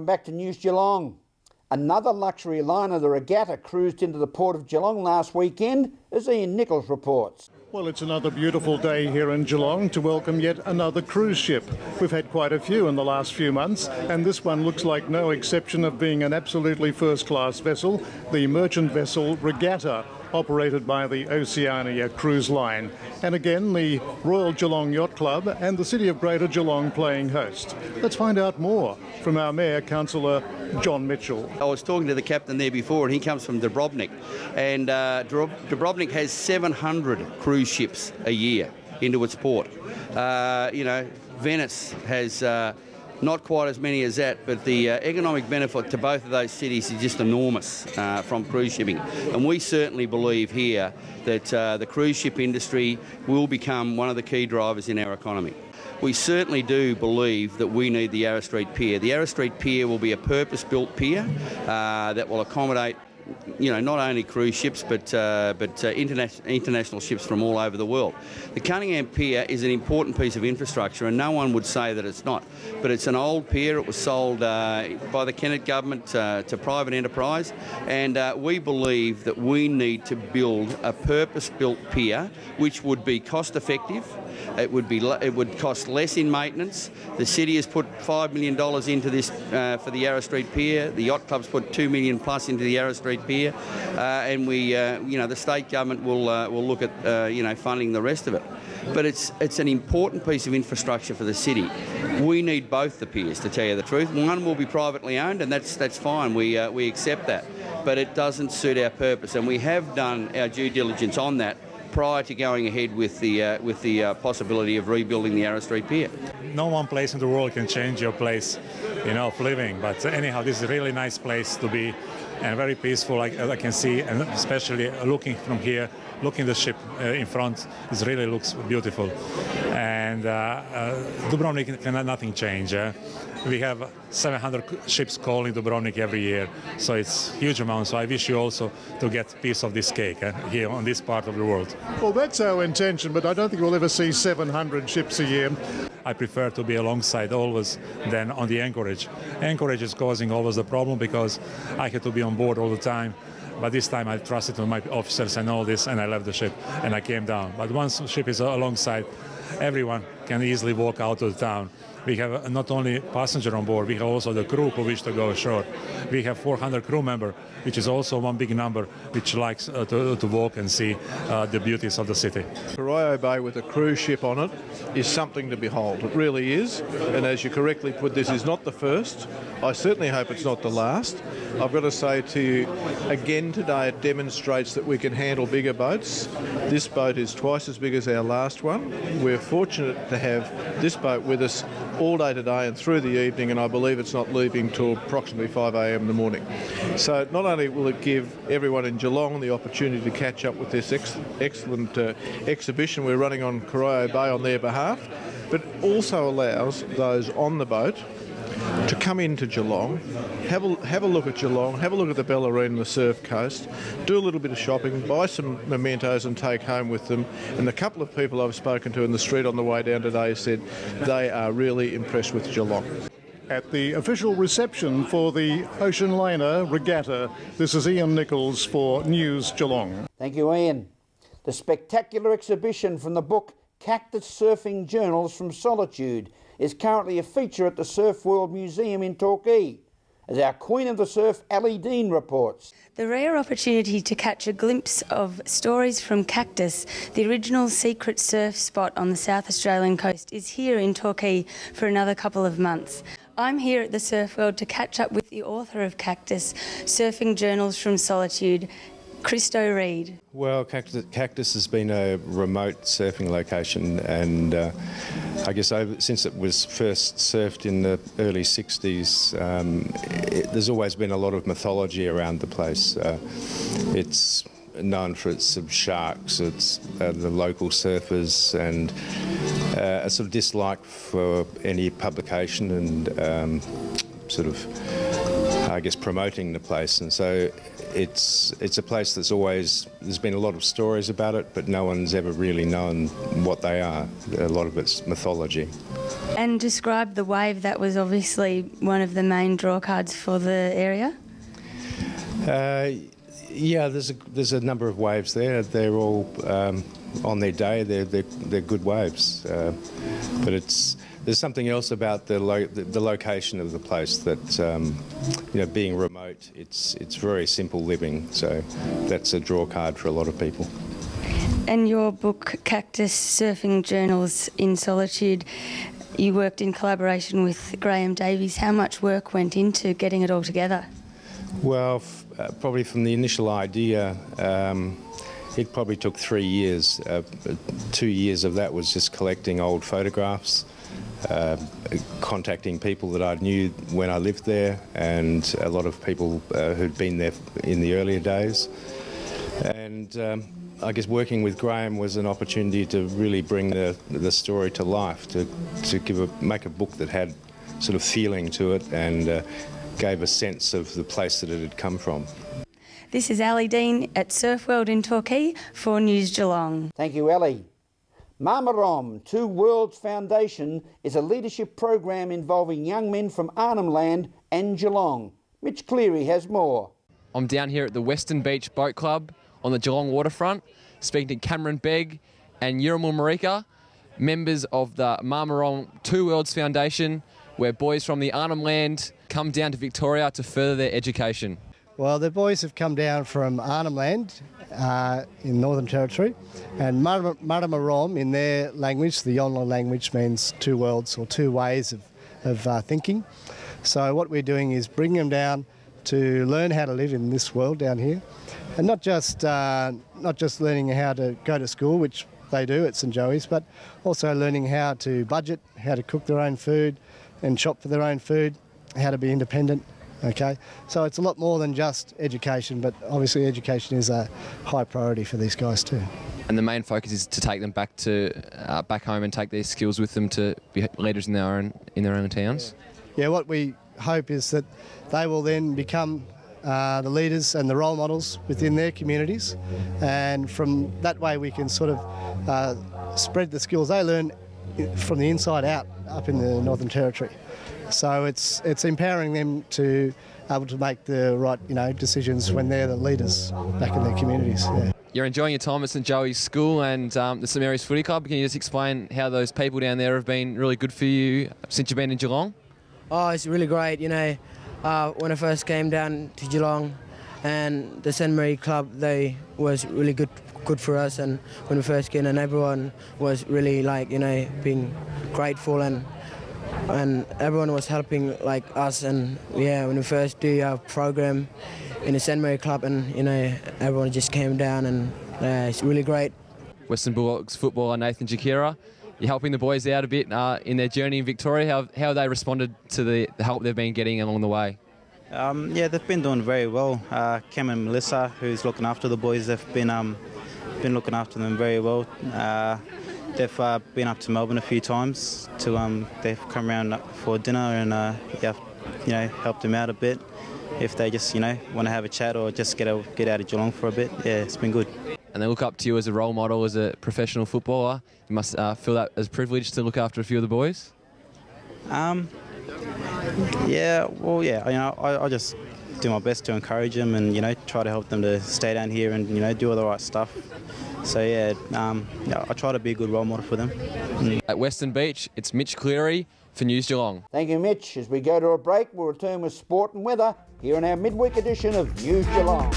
welcome back to News Geelong. Another luxury liner, the Regatta, cruised into the port of Geelong last weekend, as Ian Nichols reports. Well, it's another beautiful day here in Geelong to welcome yet another cruise ship. We've had quite a few in the last few months, and this one looks like no exception of being an absolutely first-class vessel, the merchant vessel Regatta, operated by the Oceania Cruise Line. And again, the Royal Geelong Yacht Club and the City of Greater Geelong playing host. Let's find out more from our Mayor, Councillor John Mitchell. I was talking to the captain there before, and he comes from Dubrovnik. And Dubrovnik has 700 cruise ships a year into its port. Venice has not quite as many as that, but the economic benefit to both of those cities is just enormous from cruise shipping. And we certainly believe here that the cruise ship industry will become one of the key drivers in our economy. We certainly do believe that we need the Yarra Street Pier. The Yarra Street Pier will be a purpose-built pier that will accommodate not only cruise ships but international ships from all over the world. The Cunningham Pier is an important piece of infrastructure, and no one would say that it's not. But it's an old pier. It was sold by the Kennett government to private enterprise, and we believe that we need to build a purpose-built pier which would be cost-effective. It would cost less in maintenance. The city has put $5 million into this for the Yarra Street Pier. The yacht club's put $2 million plus into the Yarra Street Pier, and we, the state government will look at funding the rest of it. But it's an important piece of infrastructure for the city. We need both the piers, to tell you the truth. One will be privately owned, and that's fine. We accept that, but it doesn't suit our purpose, and we have done our due diligence on that prior to going ahead with the possibility of rebuilding the Yarra Street Pier. No one place in the world can change your place, of living. But anyhow, this is a really nice place to be, and very peaceful. I can see, and especially looking from here, looking the ship in front, it really looks beautiful. And Dubrovnik can nothing change. We have 700 ships calling Dubrovnik every year, so it's huge amount. So I wish you also to get a piece of this cake here on this part of the world. Well, that's our intention, but I don't think we'll ever see 700 ships a year. I prefer to be alongside always than on the anchorage. Anchorage is causing always the problem because I had to be on board all the time. But this time I trusted on my officers and all this, and I left the ship and I came down. But once the ship is alongside, everyone can easily walk out of the town. We have not only passenger on board, we have also the crew who wish to go ashore. We have 400 crew members, which is also one big number, which likes to walk and see the beauties of the city. Corio Bay with a cruise ship on it is something to behold. It really is. And as you correctly put, this is not the first. I certainly hope it's not the last. I've got to say to you, again today, it demonstrates that we can handle bigger boats. This boat is twice as big as our last one. We're fortunate to have this boat with us all day today and through the evening, and I believe it's not leaving till approximately 5 a.m. in the morning. So not only will it give everyone in Geelong the opportunity to catch up with this excellent exhibition we're running on Corio Bay on their behalf, but also allows those on the boat to come into Geelong, have a look at Geelong, have a look at the Bellarine and the Surf Coast, do a little bit of shopping, buy some mementos and take home with them. And a couple of people I've spoken to in the street on the way down today said they are really impressed with Geelong. At the official reception for the Ocean Liner Regatta, this is Ian Nichols for News Geelong. Thank you, Ian. The spectacular exhibition from the book Cactus Surfing Journals from Solitude is currently a feature at the Surf World Museum in Torquay, as our Queen of the Surf, Ali Dean, reports. The rare opportunity to catch a glimpse of stories from Cactus, the original secret surf spot on the South Australian coast, is here in Torquay for another couple of months. I'm here at the Surf World to catch up with the author of Cactus, Surfing Journals from Solitude, Christo Reid. Well, Cactus has been a remote surfing location, and I guess since it was first surfed in the early 60s, there's always been a lot of mythology around the place. It's known for its sharks, it's the local surfers, and a sort of dislike for any publication and sort of I guess, promoting the place. And so it's a place that's always, there's been a lot of stories about it, but no one's ever really known what they are. A lot of it's mythology. And describe the wave. That was obviously one of the main draw cards for the area. Yeah, there's a number of waves there. They're all on their day. They're good waves, but there's something else about the location of the place that being remote. It's very simple living, so that's a draw card for a lot of people. And your book, Cactus Surfing Journals in Solitude, you worked in collaboration with Graham Davies. How much work went into getting it all together? Well, probably from the initial idea, it probably took 3 years. 2 years of that was just collecting old photographs, contacting people that I knew when I lived there, and a lot of people who'd been there in the earlier days. And I guess working with Graham was an opportunity to really bring the story to life, to make a book that had sort of feeling to it and gave a sense of the place that it had come from. This is Ali Dean at Surf World in Torquay for News Geelong. Thank you, Ali. Marmarom 2 Worlds Foundation is a leadership program involving young men from Arnhem Land and Geelong. Mitch Cleary has more. I'm down here at the Western Beach Boat Club on the Geelong waterfront, speaking to Cameron Begg and Yuramul Marika, members of the Marmarom 2 Worlds Foundation, where boys from the Arnhem Land come down to Victoria to further their education. Well, the boys have come down from Arnhem Land in Northern Territory, and Maramarom in their language, the Yolngu language, means 2 worlds or 2 ways of thinking. So what we're doing is bringing them down to learn how to live in this world down here, and not just learning how to go to school, which they do at St Joey's, but also learning how to budget, how to cook their own food and shop for their own food, how to be independent. Okay, so it's a lot more than just education, but obviously education is a high priority for these guys too. And the main focus is to take them back home and take their skills with them to be leaders in their own towns. Yeah, what we hope is that they will then become the leaders and the role models within their communities, and from that way we can sort of spread the skills they learn from the inside out up in the Northern Territory. So it's empowering them to able to make the right decisions when they're the leaders back in their communities. Yeah. You're enjoying your time at St Joey's School and the St Mary's Footy Club. Can you just explain how those people down there have been really good for you since you've been in Geelong? Oh, it's really great. When I first came down to Geelong, and the St Mary Club, they was really good for us. And when we first came, and everyone was really being grateful and everyone was helping us. And yeah, when we first do our program in the St Mary Club, and everyone just came down, and it's really great. Western Bulldogs footballer Nathan Jakira, you're helping the boys out a bit in their journey in Victoria. How have they responded to the help they've been getting along the way? Yeah, they've been doing very well. Cam and Melissa, who's looking after the boys, they've been looking after them very well. They've been up to Melbourne a few times. They've come around for dinner and helped them out a bit. If they just want to have a chat or just get out of Geelong for a bit, yeah, it's been good. And they look up to you as a role model, as a professional footballer. You must feel that as privileged to look after a few of the boys. Yeah, well, yeah. I just do my best to encourage them and try to help them to stay down here and do all the right stuff. So yeah, I try to be a good role model for them. At Western Beach, it's Mitch Cleary for News Geelong. Thank you, Mitch. As we go to a break, we'll return with sport and weather here in our midweek edition of News Geelong.